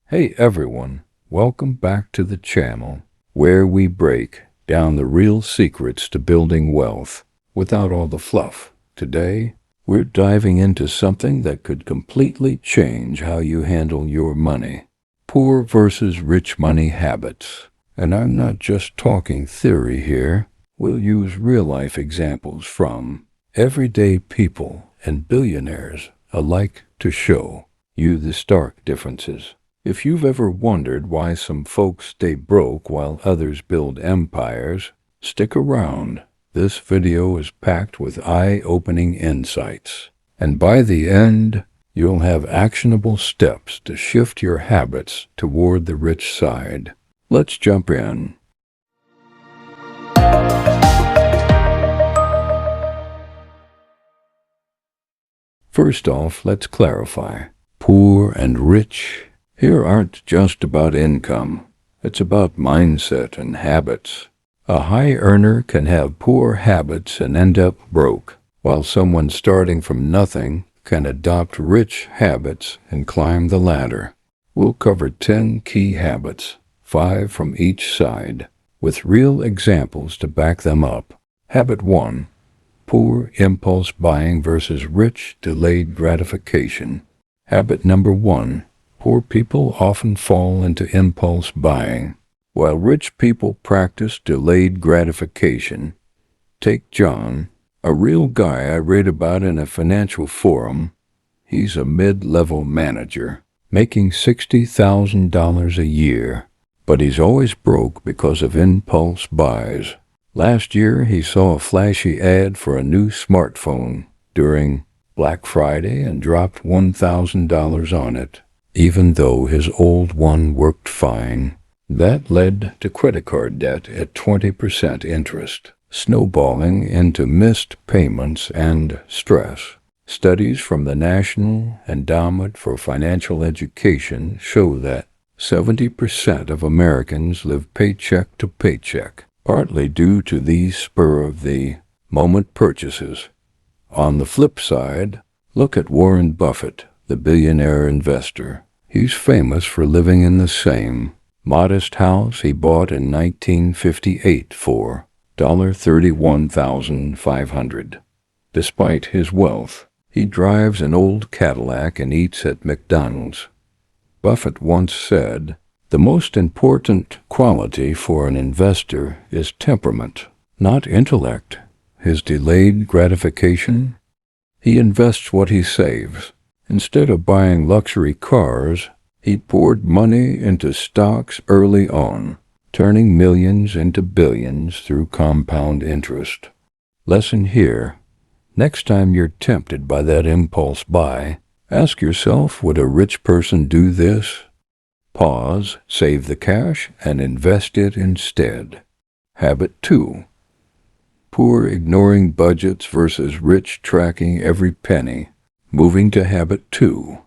Hey everyone, welcome back to the channel where we break down the real secrets to building wealth without all the fluff. Today, we're diving into something that could completely change how you handle your money. Poor versus rich money habits. And I'm not just talking theory here. We'll use real-life examples from everyday people and billionaires alike to show you the stark differences. If you've ever wondered why some folks stay broke while others build empires, stick around. This video is packed with eye-opening insights. And by the end, you'll have actionable steps to shift your habits toward the rich side. Let's jump in. First off, let's clarify. Poor and rich here aren't just about income. It's about mindset and habits. A high earner can have poor habits and end up broke, while someone starting from nothing can adopt rich habits and climb the ladder. We'll cover 10 key habits, 5 from each side, with real examples to back them up. Habit 1. Poor impulse buying versus rich delayed gratification. Habit number 1. Poor people often fall into impulse buying, while rich people practice delayed gratification. Take John, a real guy I read about in a financial forum. He's a mid-level manager, making $60,000 a year, but he's always broke because of impulse buys. Last year, he saw a flashy ad for a new smartphone during Black Friday and dropped $1,000 on it, even though his old one worked fine. That led to credit card debt at 20% interest, snowballing into missed payments and stress. Studies from the National Endowment for Financial Education show that 70% of Americans live paycheck to paycheck, partly due to these spur-of-the-moment purchases. On the flip side, look at Warren Buffett, the billionaire investor. He's famous for living in the same modest house he bought in 1958 for $31,500. Despite his wealth, he drives an old Cadillac and eats at McDonald's. Buffett once said, "The most important quality for an investor is temperament, not intellect." His delayed gratification? He invests what he saves. Instead of buying luxury cars, he poured money into stocks early on, turning millions into billions through compound interest. Lesson here. Next time you're tempted by that impulse buy, ask yourself, would a rich person do this? Pause, save the cash, and invest it instead. Habit 2. Poor ignoring budgets versus rich tracking every penny. Moving to habit 2.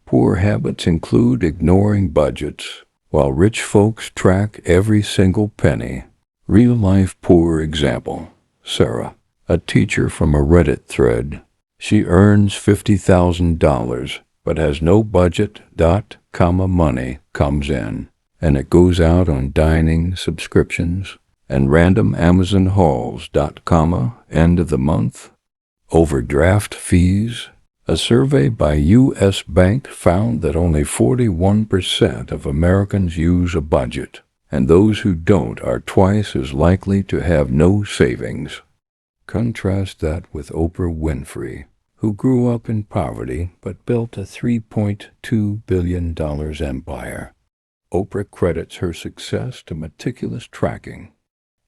Poor habits include ignoring budgets, while rich folks track every single penny. Real-life poor example. Sara, a teacher from a Reddit thread. She earns $50,000, but has no budget. Money comes in, and it goes out on dining, subscriptions, and random Amazon hauls. End of the month. Overdraft fees. A survey by U.S. Bank found that only 41% of Americans use a budget, and those who don't are twice as likely to have no savings. Contrast that with Oprah Winfrey, who grew up in poverty but built a $3.2 billion empire. Oprah credits her success to meticulous tracking.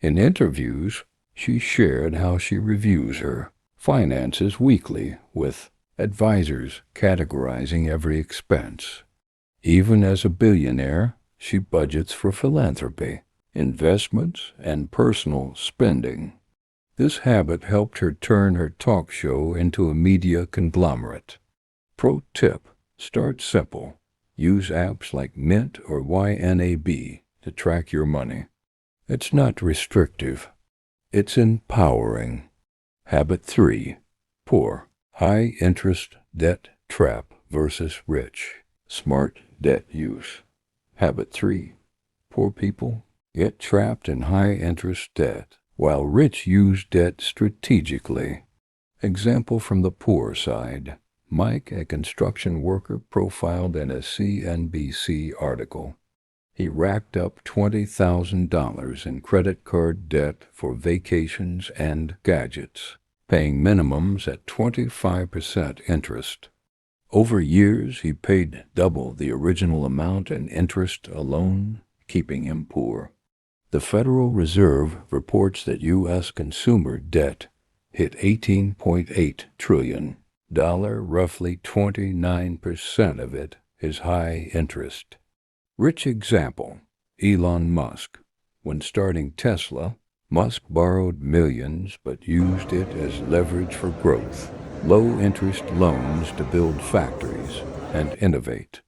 In interviews, she shared how she reviews her finances weekly with advisors categorizing every expense. Even as a billionaire, she budgets for philanthropy, investments, and personal spending. This habit helped her turn her talk show into a media conglomerate. Pro tip: start simple. Use apps like Mint or YNAB to track your money. It's not restrictive. It's empowering. Habit 3. Poor, high-interest debt trap versus rich, smart debt use. Habit 3. Poor people get trapped in high-interest debt, while rich use debt strategically. Example from the poor side. Mike, a construction worker, profiled in a CNBC article. He racked up $20,000 in credit card debt for vacations and gadgets, paying minimums at 25% interest. Over years, he paid double the original amount in interest alone, keeping him poor. The Federal Reserve reports that U.S. consumer debt hit $18.8 trillion. Roughly 29% of it is high interest. Rich example, Elon Musk. When starting Tesla, Musk borrowed millions but used it as leverage for growth, low-interest loans to build factories and innovate.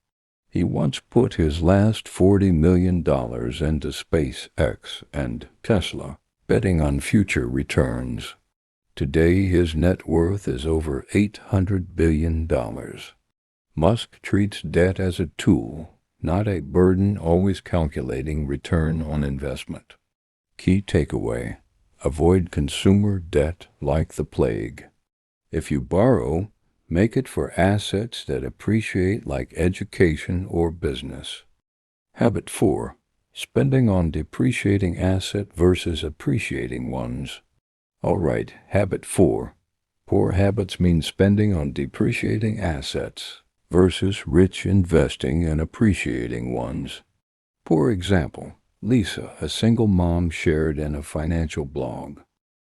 He once put his last $40 million into SpaceX and Tesla, betting on future returns. Today, his net worth is over $800 billion. Musk treats debt as a tool, not a burden, always calculating return on investment. Key takeaway: avoid consumer debt like the plague. If you borrow, make it for assets that appreciate like education or business. Habit 4. Spending on depreciating asset versus appreciating ones. All right, habit 4. Poor habits mean spending on depreciating assets versus rich investing in appreciating ones. For example, Lisa, a single mom, shared in a financial blog.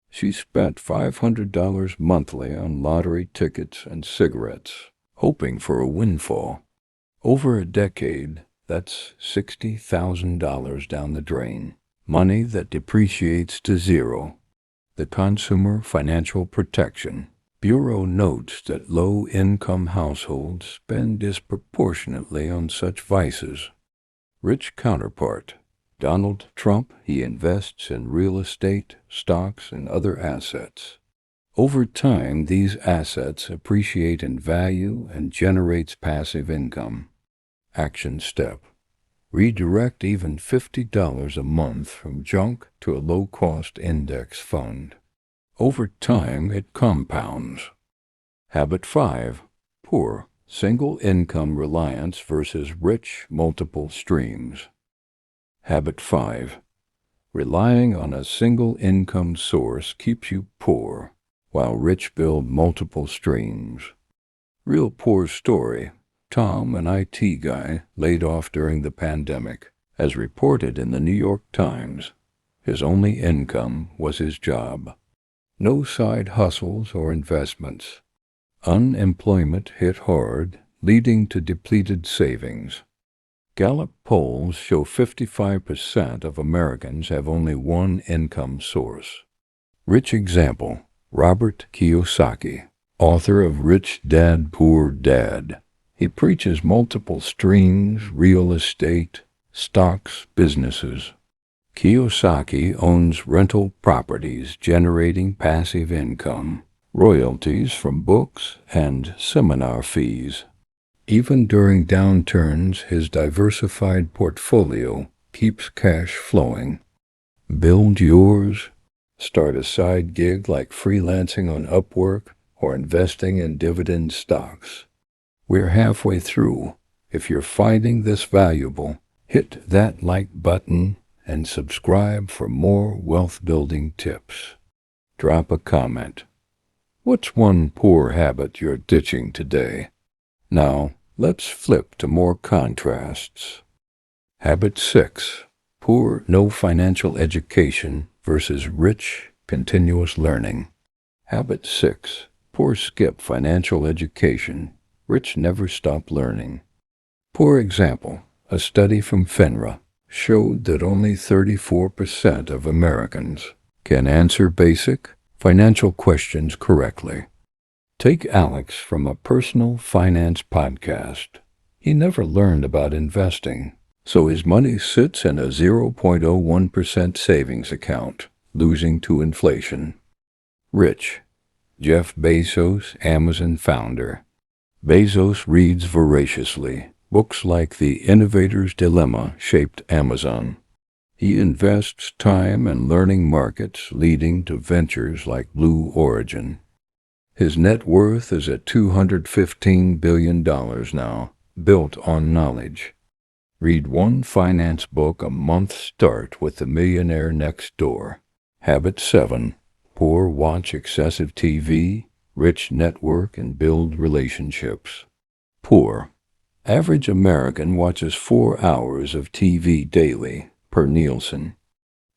She spent $500 monthly on lottery tickets and cigarettes, hoping for a windfall. Over a decade, that's $60,000 down the drain, money that depreciates to zero. The Consumer Financial Protection Bureau notes that low-income households spend disproportionately on such vices. Rich counterpart, Donald Trump, he invests in real estate, stocks, and other assets. Over time, these assets appreciate in value and generates passive income. Action step: redirect even $50 a month from junk to a low-cost index fund. Over time, it compounds. Habit 5. Poor single-income reliance versus rich multiple streams. Habit 5. Relying on a single income source keeps you poor, while rich build multiple streams. Real poor story. Tom, an IT guy, laid off during the pandemic. As reported in the New York Times, his only income was his job. No side hustles or investments. Unemployment hit hard, leading to depleted savings. Gallup polls show 55% of Americans have only one income source. Rich example, Robert Kiyosaki, author of Rich Dad, Poor Dad. He preaches multiple streams, real estate, stocks, businesses. Kiyosaki owns rental properties generating passive income, royalties from books, and seminar fees. Even during downturns, his diversified portfolio keeps cash flowing. Build yours. Start a side gig like freelancing on Upwork or investing in dividend stocks. We're halfway through. If you're finding this valuable, hit that like button and subscribe for more wealth-building tips. Drop a comment. What's one poor habit you're ditching today? Now, let's flip to more contrasts. Habit 6. Poor, no financial education versus rich, continuous learning. Habit 6. Poor skip financial education. Rich never stop learning. For example, a study from FINRA showed that only 34% of Americans can answer basic financial questions correctly. Take Alex from a Personal Finance podcast. He never learned about investing, so his money sits in a 0.01% savings account, losing to inflation. Rich, Jeff Bezos, Amazon founder. Bezos reads voraciously, Books like The Innovator's Dilemma shaped Amazon. He invests time in learning markets, leading to ventures like Blue Origin. His net worth is at $215 billion now, built on knowledge. Read one finance book a month. Start with The Millionaire Next Door. Habit 7. Poor watch excessive TV. Rich network and build relationships. Poor. Average American watches 4 hours of TV daily, per Nielsen.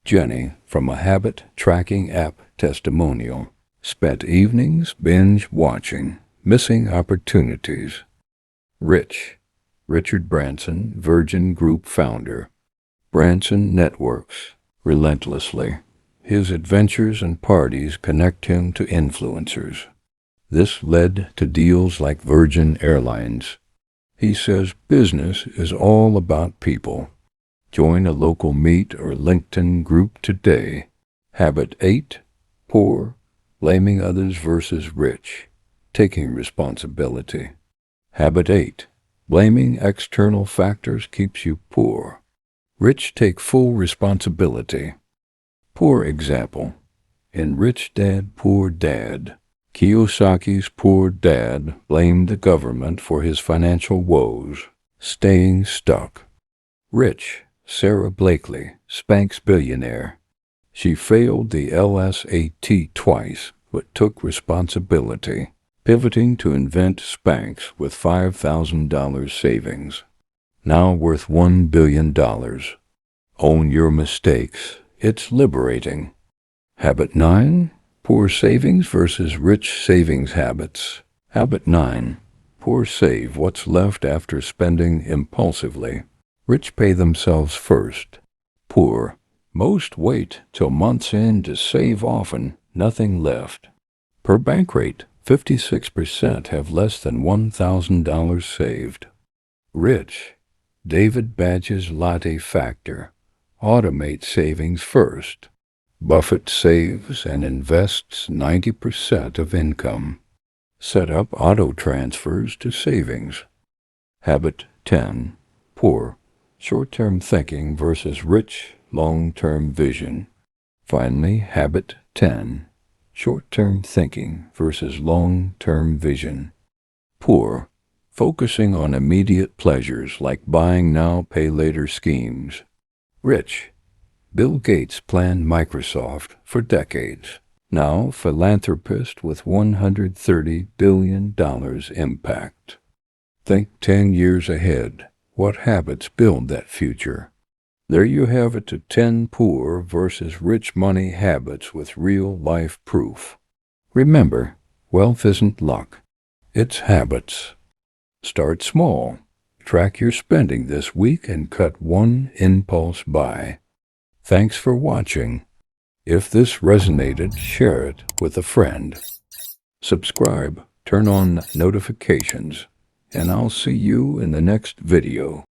Jenny, from a habit tracking app testimonial, spent evenings binge watching, missing opportunities. Rich. Richard Branson, Virgin Group founder. Branson networks relentlessly. His adventures and parties connect him to influencers. This led to deals like Virgin Airlines. He says business is all about people. Join a local meet or LinkedIn group today. Habit 8. Poor. Blaming others versus rich. Taking responsibility. Habit 8. Blaming external factors keeps you poor. Rich take full responsibility. Poor example. In Rich Dad, Poor Dad, Kiyosaki's poor dad blamed the government for his financial woes, staying stuck. Rich. Sara Blakely, Spanx billionaire. She failed the LSAT twice, but took responsibility, pivoting to invent Spanx with $5,000 savings. Now worth $1 billion. Own your mistakes. It's liberating. Habit 9. Poor savings versus rich savings habits. Habit 9. Poor save what's left after spending impulsively. Rich pay themselves first. Poor. Most wait till months in to save often, nothing left. Per bank rate, 56% have less than $1,000 saved. Rich. David Badge's latte factor. Automate savings first. Buffett saves and invests 90% of income. Set up auto transfers to savings. Habit 10. Poor. Short-term thinking versus rich, long-term vision. Finally, habit 10. Short-term thinking versus long-term vision. Poor. Focusing on immediate pleasures like buying now, pay later schemes. Rich. Bill Gates planned Microsoft for decades. Now philanthropist with $130 billion impact. Think 10 years ahead. What habits build that future? There you have it, to 10 poor versus rich money habits with real-life proof. Remember, wealth isn't luck. It's habits. Start small. Track your spending this week and cut one impulse buy. Thanks for watching. If this resonated, share it with a friend. Subscribe, turn on notifications, and I'll see you in the next video.